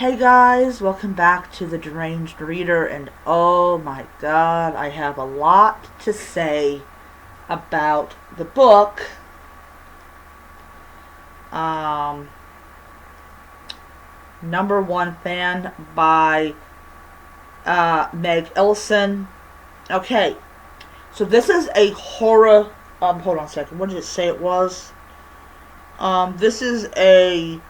Hey guys, welcome back to the Deranged Reader, and oh my god, I have a lot to say about the book. Um, Number One Fan by Meg Elison. Okay, so this is a horror. Hold on a second. What did it say it was? This is a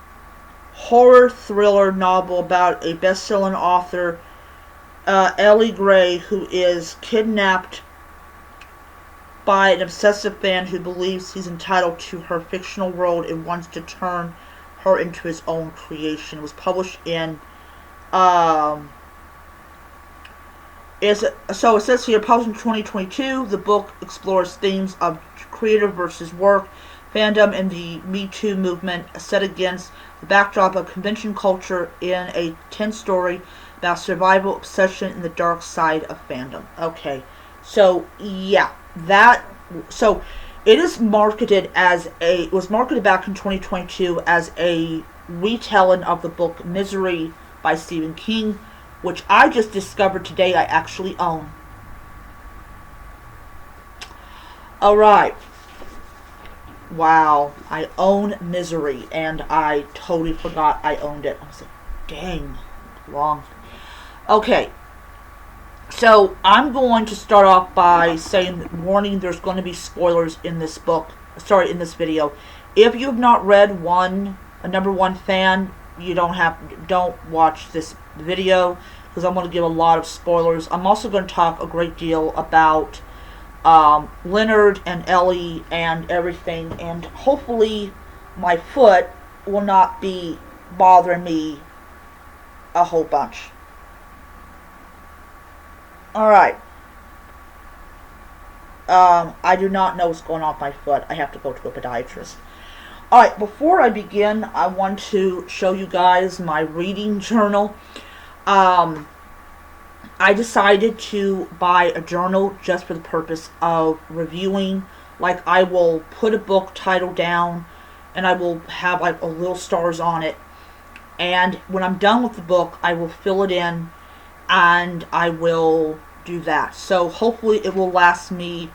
horror thriller novel about a best-selling author, Ellie Gray, who is kidnapped by an obsessive fan who believes he's entitled to her fictional world and wants to turn her into his own creation. It was published in so it says here, published in 2022. The book explores themes of creative versus work, fandom, and the Me Too movement, set against the backdrop of convention culture in a 10 story about survival, obsession, and the dark side of fandom. Okay, so yeah, so it is marketed it was marketed back in 2022 as a retelling of the book Misery by Stephen King, which I just discovered today I actually own. Alright. Wow, I own Misery, and I totally forgot I owned it. I was like, dang, wrong. Okay, so I'm going to start off by saying, warning, there's going to be spoilers in this in this video. If you have not read a Number One Fan, you don't watch this video, because I'm going to give a lot of spoilers. I'm also going to talk a great deal about Leonard and Ellie and everything, and hopefully my foot will not be bothering me a whole bunch. Alright. I do not know what's going on with my foot. I have to go to a podiatrist. Alright, before I begin, I want to show you guys my reading journal. I decided to buy a journal just for the purpose of reviewing. Like, I will put a book title down, and I will have like a little stars on it. And when I'm done with the book, I will fill it in, and I will do that. So hopefully it will last me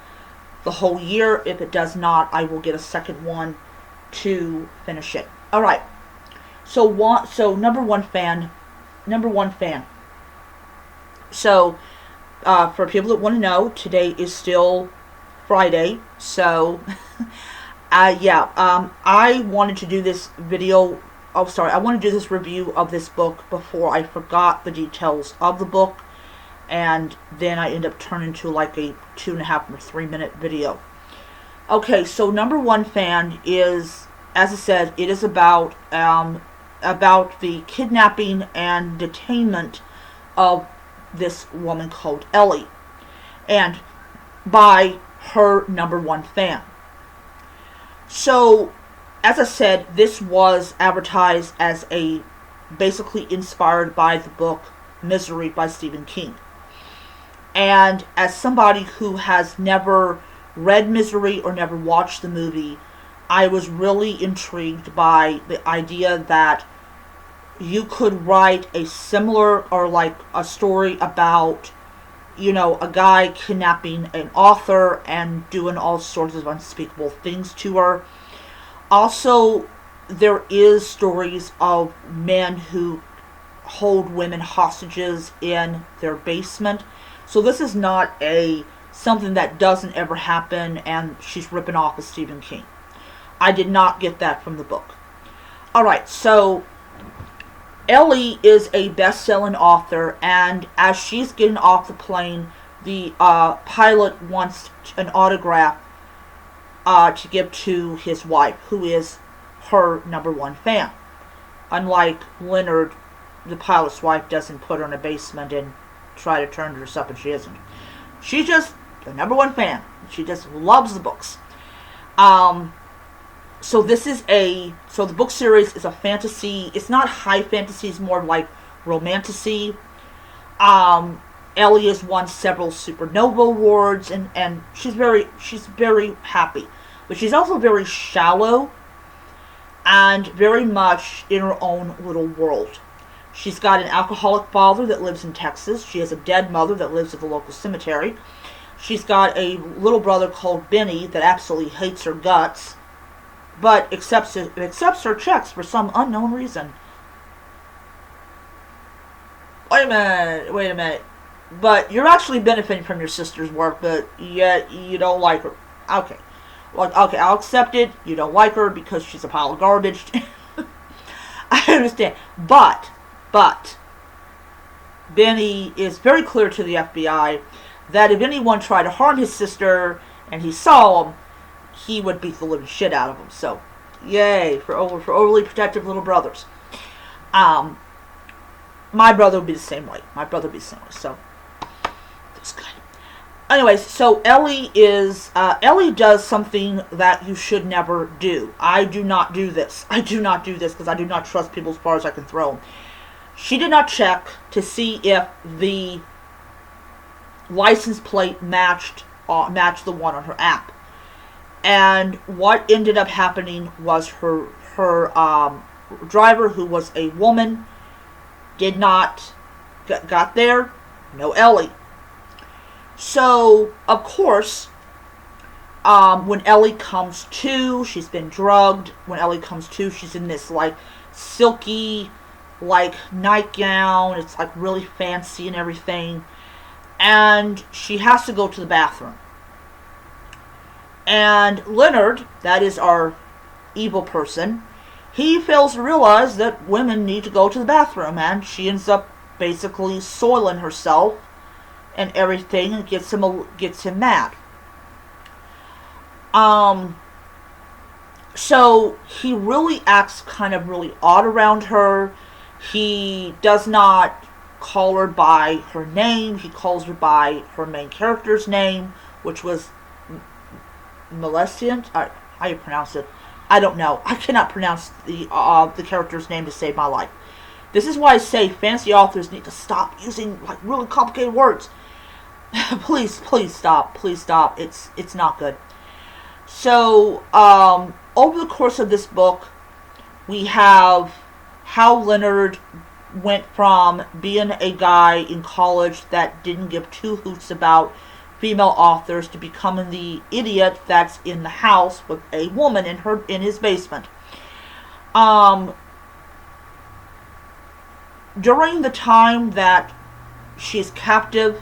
the whole year. If it does not, I will get a second one to finish it. Alright. So number one fan. So, for people that want to know, today is still Friday, so, I wanted to do this I wanted to do this review of this book before I forgot the details of the book, and then I end up turning to like a 2.5 or 3 minute video. Okay, so Number One Fan is, as I said, it is about the kidnapping and detainment of this woman called Ellie, and by her Number One Fan. So, as I said, this was advertised as basically inspired by the book Misery by Stephen King. And as somebody who has never read Misery or never watched the movie, I was really intrigued by the idea that you could write a similar, or like a story about, a guy kidnapping an author and doing all sorts of unspeakable things to her. Also, there is stories of men who hold women hostages in their basement. So this is not something that doesn't ever happen and she's ripping off of Stephen King. I did not get that from the book. Alright, so Ellie is a best-selling author, and as she's getting off the plane, the pilot wants an autograph to give to his wife, who is her Number One Fan. Unlike Leonard, the pilot's wife doesn't put her in a basement and try to turn herself, and she isn't. She's just the Number One Fan. She just loves the books. So the book series is a fantasy. It's not high fantasy, it's more like romantasy. Ellie has won several Supernova awards, and she's very happy. But she's also very shallow and very much in her own little world. She's got an alcoholic father that lives in Texas. She has a dead mother that lives at the local cemetery. She's got a little brother called Benny that absolutely hates her guts, but accepts her checks for some unknown reason. Wait a minute. But you're actually benefiting from your sister's work, but yet you don't like her. Okay. Well, okay, I'll accept it. You don't like her because she's a pile of garbage. I understand. But, Benny is very clear to the FBI that if anyone tried to harm his sister and he saw him, he would beat the living shit out of him. So, yay for overly protective little brothers. My brother would be the same way. So, that's good. Anyways, so Ellie does something that you should never do. I do not do this because I do not trust people as far as I can throw them. She did not check to see if the license plate matched the one on her app. And what ended up happening was her driver, who was a woman, did not got there. No Ellie. So, of course, when Ellie comes to, she's been drugged. When Ellie comes to, she's in this, like, silky, like, nightgown. It's, like, really fancy and everything. And she has to go to the bathroom. And Leonard, that is our evil person, he fails to realize that women need to go to the bathroom. And she ends up basically soiling herself and everything, and gets him mad. So he really acts kind of really odd around her. He does not call her by her name. He calls her by her main character's name, which was Maleficent. How you pronounce it? I don't know. I cannot pronounce the character's name to save my life. This is why I say fantasy authors need to stop using like really complicated words. Please stop. It's not good. So, over the course of this book, we have how Leonard went from being a guy in college that didn't give two hoots about female authors to becoming the idiot that's in the house with a woman in his basement. During the time that she's captive,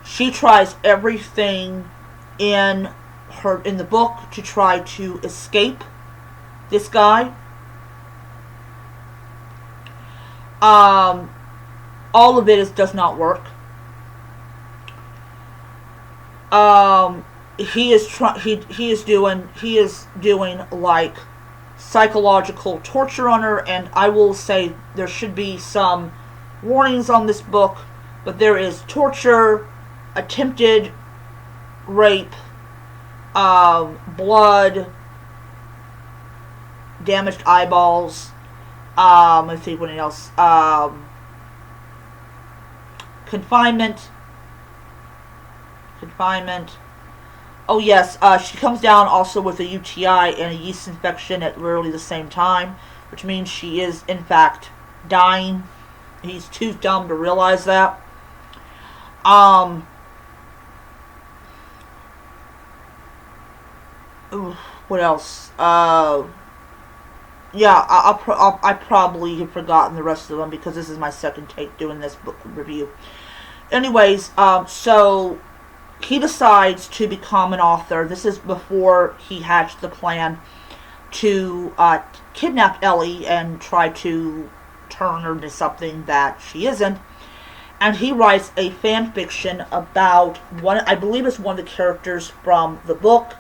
she tries everything in the book to try to escape this guy. All of it does not work. He is doing like psychological torture on her, and I will say there should be some warnings on this book, but there is torture, attempted rape, blood, damaged eyeballs, let's see what else, confinement. Oh yes, she comes down also with a UTI and a yeast infection at literally the same time, which means she is in fact dying. He's too dumb to realize that. What else? Yeah, I probably have forgotten the rest of them because this is my second take doing this book review. Anyways, so he decides to become an author. This is before he hatched the plan to kidnap Ellie and try to turn her into something that she isn't. And he writes a fan fiction about one, I believe it's one of the characters from the book.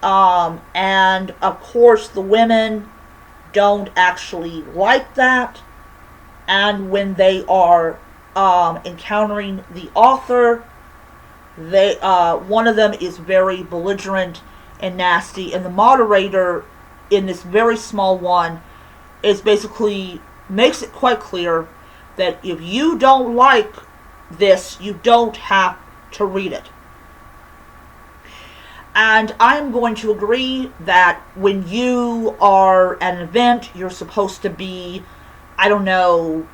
And of course the women don't actually like that. And when they are encountering the author, they one of them is very belligerent and nasty, and the moderator in this very small one is basically makes it quite clear that if you don't like this, you don't have to read it. And I'm going to agree that when you are at an event, you're supposed to be I don't know,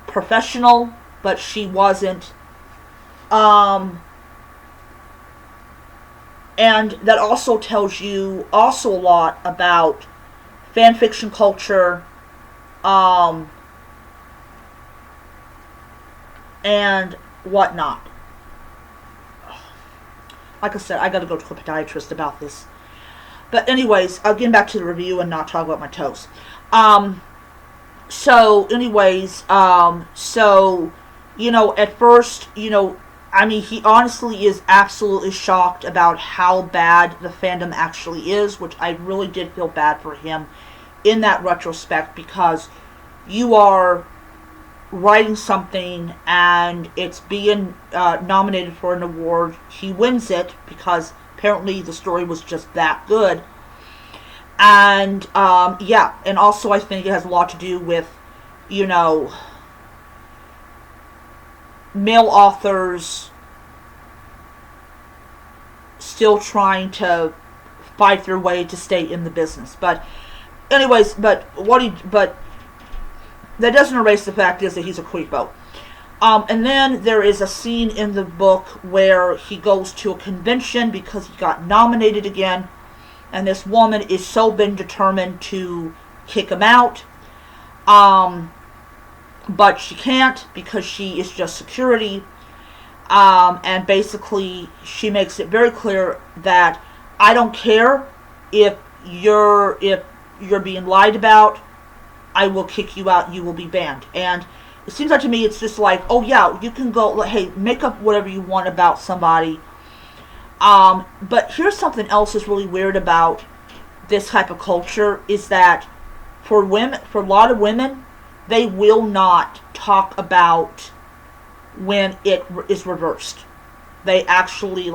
professional, but she wasn't. And that also tells you also a lot about fan fiction culture, um, and whatnot. Like I said, I gotta go to a podiatrist about this. But anyways, I'll get back to the review and not talk about my toes. So, at first, I mean, he honestly is absolutely shocked about how bad the fandom actually is, which I really did feel bad for him in that retrospect, because you are writing something and it's being nominated for an award. He wins it because apparently the story was just that good. And and also I think it has a lot to do with, male authors still trying to fight their way to stay in the business. But anyways, but that doesn't erase the fact is that he's a creepo. And then there is a scene in the book where he goes to a convention because he got nominated again, and this woman is so been determined to kick him out. But she can't because she is just security. And basically she makes it very clear that I don't care if you're being lied about, I will kick you out, you will be banned. And it seems like to me it's just like, oh yeah, you can go, hey, make up whatever you want about somebody. But here's something else that's really weird about this type of culture is that for a lot of women, they will not talk about when it is reversed. They actually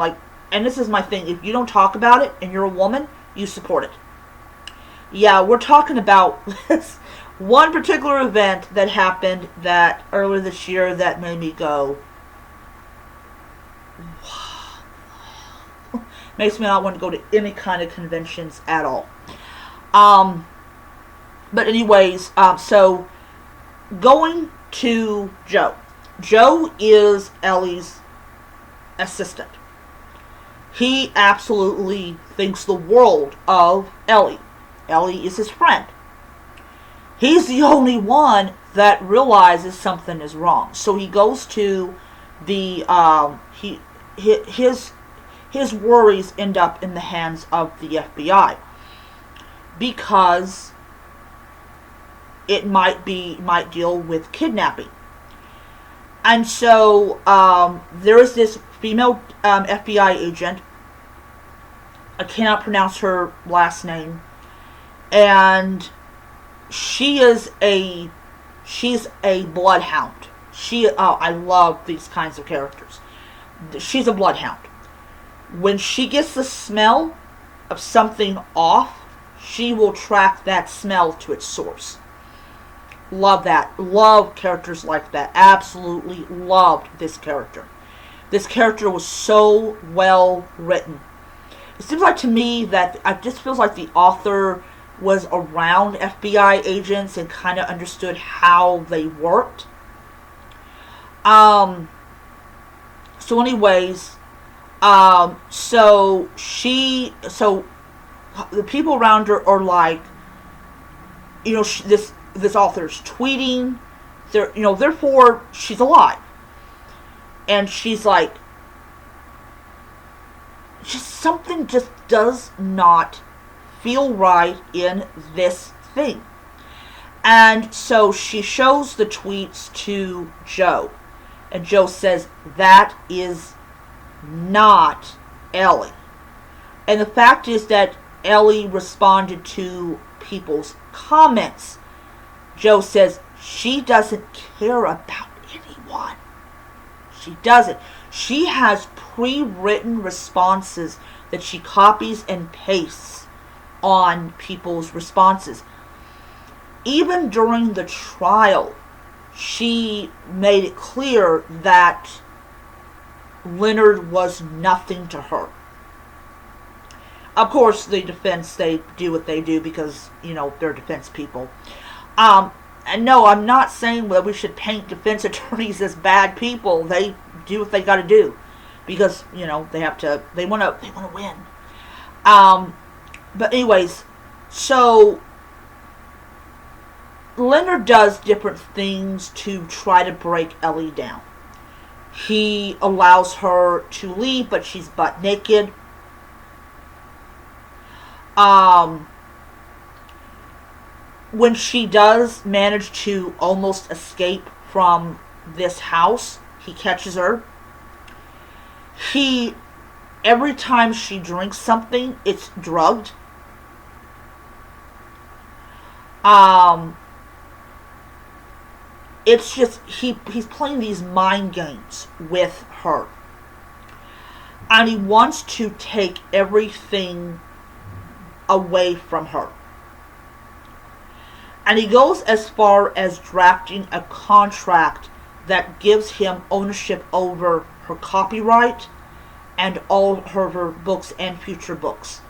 and this is my thing, if you don't talk about it and you're a woman, you support it. Yeah, we're talking about this one particular event that happened that earlier this year that made me go, makes me not want to go to any kind of conventions at all. But anyways, so going to Joe. Joe is Ellie's assistant. He absolutely thinks the world of Ellie. Ellie is his friend. He's the only one that realizes something is wrong. So he goes to the his worries end up in the hands of the FBI because it might deal with kidnapping. And so there is this female FBI agent. I cannot pronounce her last name, and she's a bloodhound. I love these kinds of characters. She's a bloodhound. When she gets the smell of something off, she will track that smell to its source. Love that. Love characters like that. Absolutely loved this character. This character was so well written. It seems like to me that it just feels like the author was around FBI agents and kind of understood how they worked. So anyways, so the people around her are like, this author's tweeting, therefore she's alive. And she's like, something just does not feel right in this thing. And so she shows the tweets to Joe. And Joe says, that is not Ellie. And the fact is that Ellie responded to people's comments. Joe says, she doesn't care about anyone. She doesn't. She has pre-written responses that she copies and pastes on people's responses. Even during the trial, she made it clear that Leonard was nothing to her. Of course, the defense, they do what they do because, they're defense people. And no, I'm not saying that we should paint defense attorneys as bad people. They do what they got to do because they have to. They want to win. But anyways, so Leonard does different things to try to break Ellie down. He allows her to leave, but she's butt naked. When she does manage to almost escape from this house, he catches her. Every time she drinks something, it's drugged. It's just, he's playing these mind games with her. And he wants to take everything away from her. And he goes as far as drafting a contract that gives him ownership over her copyright and all her books and future books.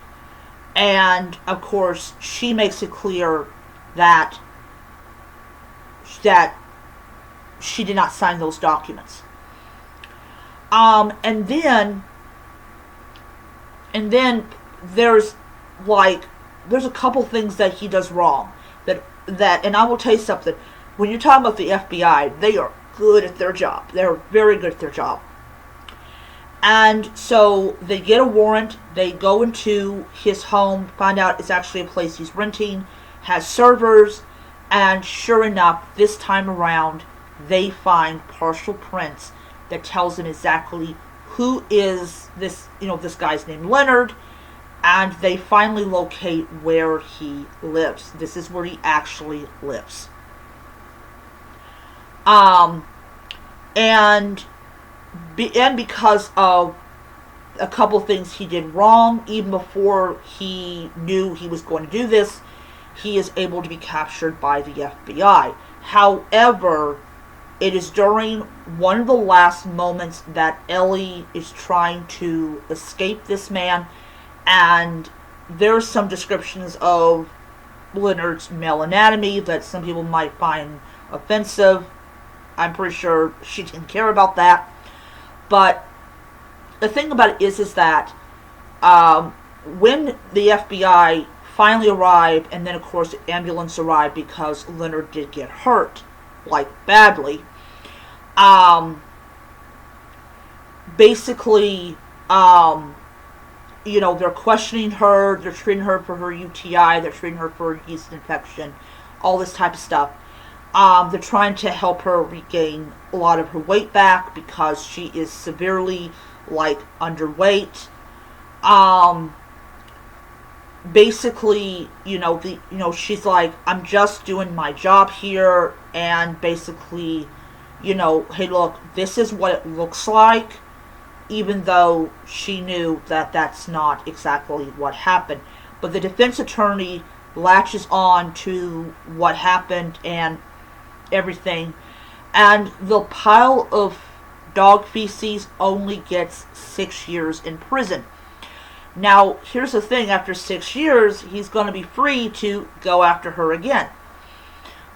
And, of course, she makes it clear that she did not sign those documents. And then there's a couple things that he does wrong. That, and I will tell you something, when you're talking about the FBI, they are good at their job. They're very good at their job. And so they get a warrant, they go into his home, find out it's actually a place he's renting, has servers, and sure enough, this time around, they find partial prints that tells them exactly who is this guy's named Leonard, and they finally locate where he lives. This is where he actually lives. And because of a couple things he did wrong, even before he knew he was going to do this, he is able to be captured by the FBI. However, it is during one of the last moments that Ellie is trying to escape this man, and there's some descriptions of Leonard's male anatomy that some people might find offensive. I'm pretty sure she didn't care about that. But the thing about it is that when the FBI finally arrived, and then of course the ambulance arrived because Leonard did get hurt, badly, basically, they're questioning her, they're treating her for her UTI, they're treating her for a yeast infection, all this type of stuff. They're trying to help her regain a lot of her weight back because she is severely, underweight. Basically, she's like, I'm just doing my job here, and basically, hey, look, this is what it looks like, even though she knew that that's not exactly what happened. But the defense attorney latches on to what happened and everything, and the pile of dog feces only gets 6 years in prison. Now, here's the thing, after 6 years, he's going to be free to go after her again.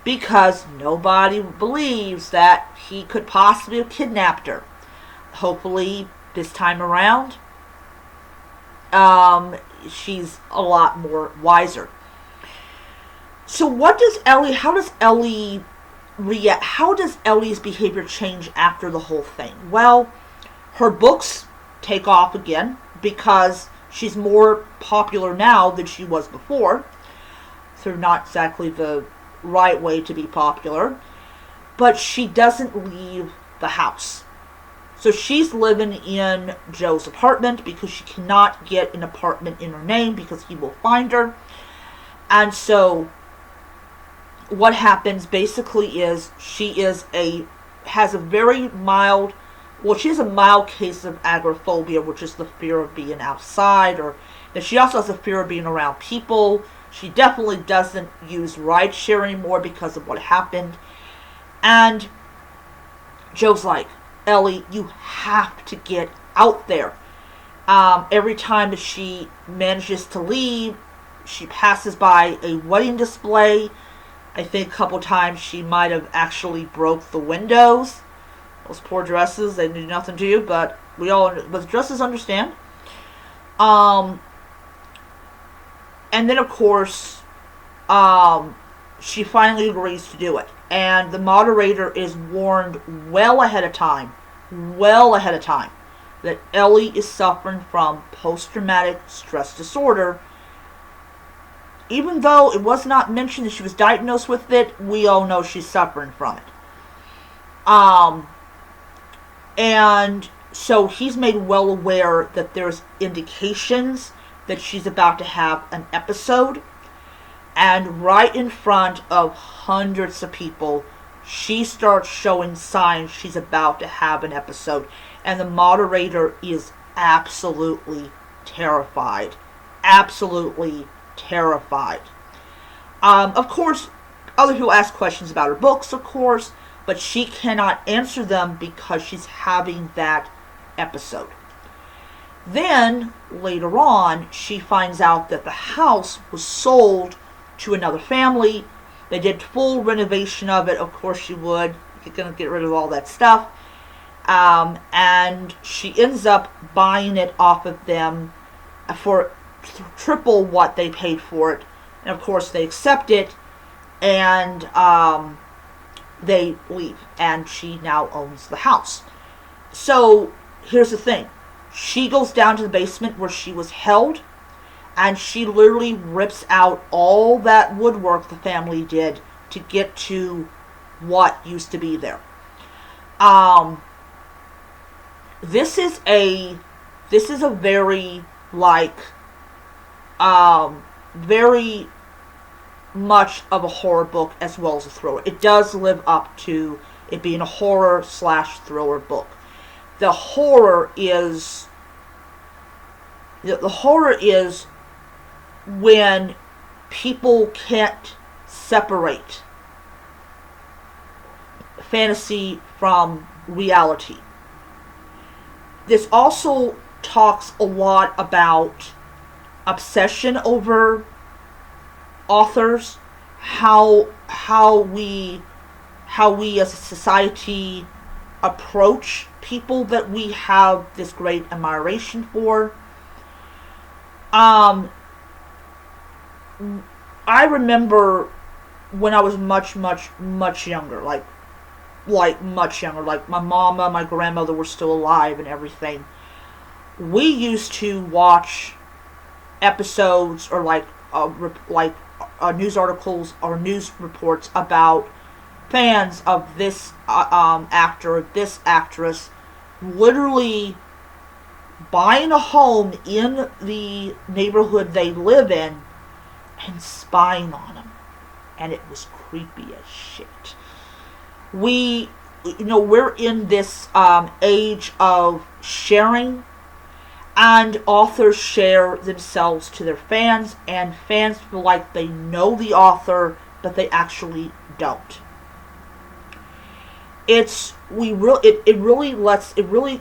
Because nobody believes that he could possibly have kidnapped her. Hopefully, this time around, she's a lot more wiser. So how does Ellie react? How does Ellie's behavior change after the whole thing? Well, her books take off again because she's more popular now than she was before. So not exactly the right way to be popular. But she doesn't leave the house. So she's living in Joe's apartment because she cannot get an apartment in her name because he will find her. And so what happens basically is she has a mild case of agoraphobia, which is the fear of being outside, and she also has a fear of being around people. She definitely doesn't use rideshare anymore because of what happened. And Joe's like, Ellie, you have to get out there. Every time that she manages to leave, she passes by a wedding display, I think a couple times she might have actually broke the windows. Those poor dresses, they do nothing to you, but but dresses understand. Um, and then of course, she finally agrees to do it. And the moderator is warned well ahead of time, that Ellie is suffering from post-traumatic stress disorder. Even though it was not mentioned that she was diagnosed with it, we all know she's suffering from it. And so he's made well aware that there's indications that she's about to have an episode. And right in front of hundreds of people, she starts showing signs she's about to have an episode. And the moderator is absolutely terrified. Absolutely terrified. Of course, other people ask questions about her books, of course, but she cannot answer them because she's having that episode. Then, later on, she finds out that the house was sold to another family. They did full renovation of it. Of course you would. You're going to get rid of all that stuff. And she ends up buying it off of them for triple what they paid for it. And of course they accept it. And they leave. And she now owns the house. So here's the thing. She goes down to the basement where she was held. And she literally rips out all that woodwork the family did to get to what used to be there. This is a very very much of a horror book as well as a thriller. It does live up to it being a horror/thriller book. The horror is when people can't separate fantasy from reality. This also talks a lot about obsession over authors, how we as a society approach people that we have this great admiration for. I remember when I was much younger, like much younger, like my mama, my grandmother were still alive and everything. We used to watch episodes or news articles or news reports about fans of this actor, this actress, literally buying a home in the neighborhood they live in and spying on them. And it was creepy as shit. We're in this age of sharing, and authors share themselves to their fans, and fans feel like they know the author, but they actually don't. It really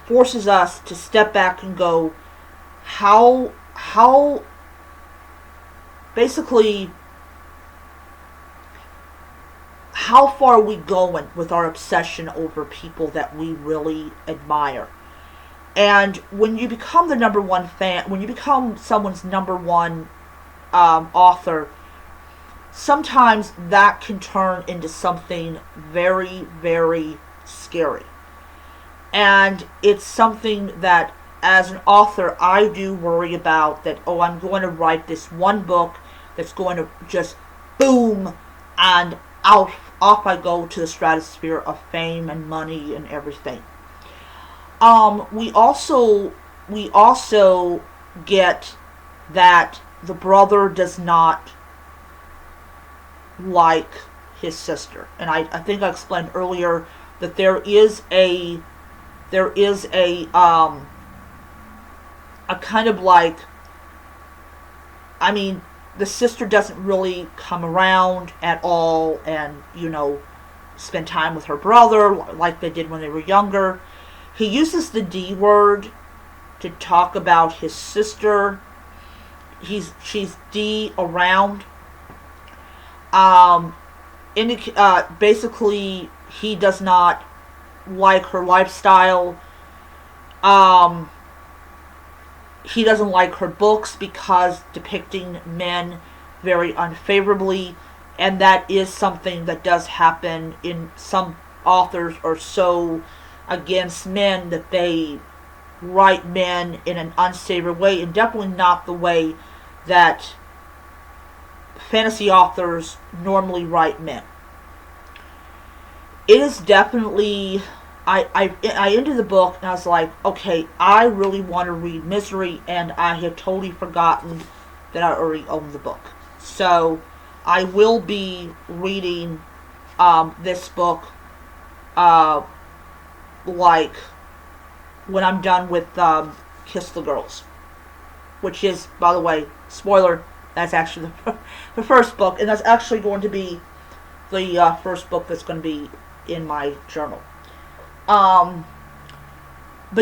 forces us to step back and go, how basically, how far are we going with our obsession over people that we really admire? And when you become the number one fan, when you become someone's number one author, sometimes that can turn into something very, very scary. And it's something that, as an author, I do worry about, that, I'm going to write this one book that's going to just boom, and off I go to the stratosphere of fame and money and everything. We also get that the brother does not like his sister. And I think I explained earlier that there is a kind of the sister doesn't really come around at all and, spend time with her brother like they did when they were younger. He uses the D word to talk about his sister. She's D around. Um, basically, he does not like her lifestyle. Um, he doesn't like her books because depicting men very unfavorably, and that is something that does happen in some authors are so against men that they write men in an unsavory way, and definitely not the way that fantasy authors normally write men. It is definitely, I ended the book and I was like, okay, I really want to read Misery, and I had totally forgotten that I already owned the book. So I will be reading this book like when I'm done with Kiss the Girls, which is, by the way, spoiler, that's actually the first book, and that's actually going to be the first book that's going to be in my journal. But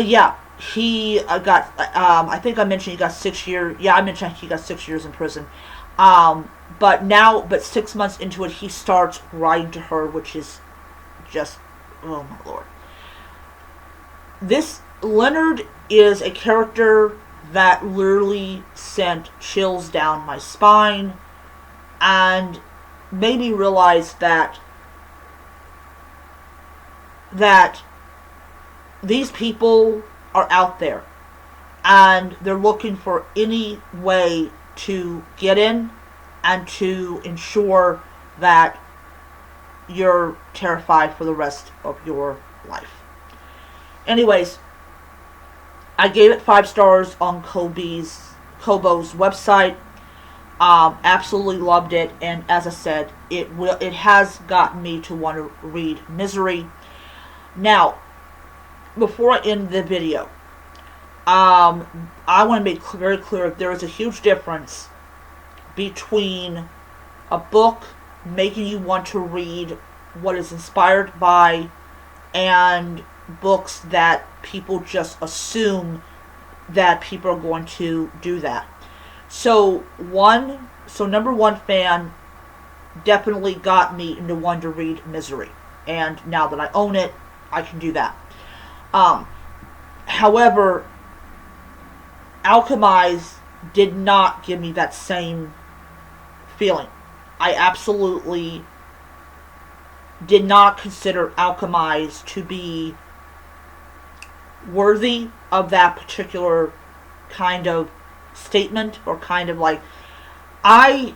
yeah, he got, I think I mentioned he got 6 years, yeah, I mentioned he got 6 years in prison. But 6 months into it, he starts writing to her, which is just, oh my lord. This Leonard is a character that literally sent chills down my spine and made me realize that these people are out there and they're looking for any way to get in and to ensure that you're terrified for the rest of your life. Anyways, I gave it 5 stars on Kobo's website. Absolutely loved it, and as I said, it has gotten me to want to read Misery. Now, before I end the video, I want to make very clear there is a huge difference between a book making you want to read what is inspired by and books that people just assume that people are going to do that. So number one fan definitely got me into wanting to read Misery, and now that I own it, I can do that. However, Alchemize did not give me that same feeling. I absolutely did not consider Alchemize to be worthy of that particular kind of statement, or kind of like, I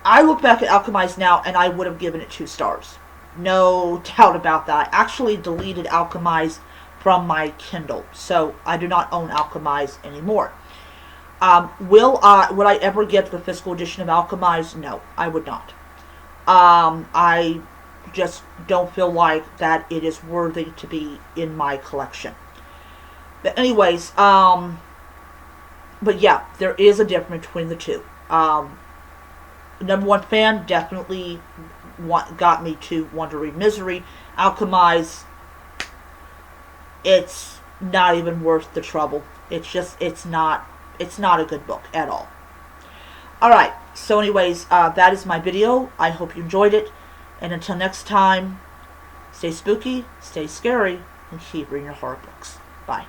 look back at Alchemize now and I would have given it 2 stars. No doubt about that. I actually deleted Alchemize from my Kindle, so I do not own Alchemize anymore. Would I ever get the physical edition of Alchemize? No, I would not. I just don't feel like that it is worthy to be in my collection. But anyways, but yeah, there is a difference between the two. Number one fan definitely got me to want to read Misery. Alchemize, it's not even worth the trouble. It's not a good book at all. Alright, so anyways, that is my video. I hope you enjoyed it. And until next time, stay spooky, stay scary, and keep reading your horror books. Bye.